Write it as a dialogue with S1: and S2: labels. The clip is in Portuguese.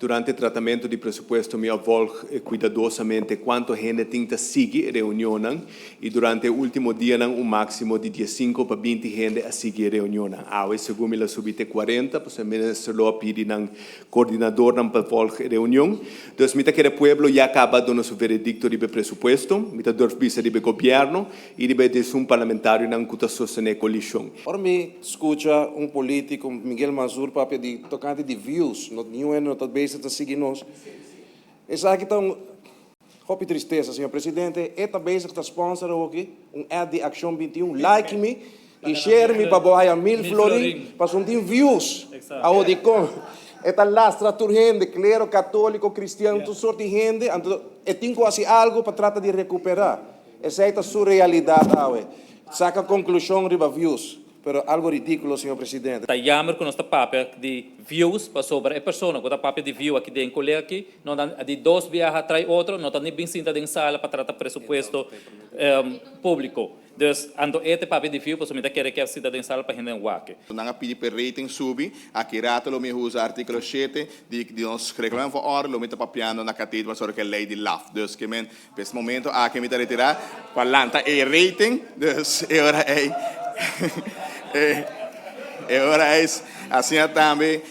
S1: durante il trattamento di presupposto mi avvolgo cuidadosamente quanto gente tinta segui reunione e durante l'ultimo dia un massimo di 15 a 20 gente a seguire reunione. Awe, secondo la subite 40, posso ministro pidi ng coordinador ng pavvolg reunião. Dus mita que o pueblo ya acaba dando su veredicto di presupuesto, mita dorfbisa di governo e di un parlamentario ng kuta sostenere coalition.
S2: Ora mi escuta político, Miguel Mazur, papel de tocante de views, no nenhum ano está bem a seguir nós. Essa aqui está hope tristeza, senhor presidente, está bem a sponsor aqui, ad de Action 21, like me e share me para boa 1000 florin, para um views, aonde com esta lastra tur gente, clero, católico, cristiano, tudo sorte de gente, e tem quase algo para tratar de recuperar. Essa é a sua realidade, saca a conclusão de views. Pero algo ridículo, senhor presidente.
S3: Está jammer com nossa papel de views para sobre a pessoa, com a papel de view aqui dentro colega aqui, não de dois viagens atrás outro, não está nem bem sinta em sala para tratar presupuesto público. Dus ando este papel de view, posso me dar que a cidadã em sala para gente wake.
S4: Nanga pedi per rating subi, aqui rato lo mi usa articolo 7 di nos reclamam voor orde, lo mette papiando na catedra para sorte que lei de laf. Dus que men, nesse momento a que me tá retirar, falanta e rating, dus ora é e ora é assim também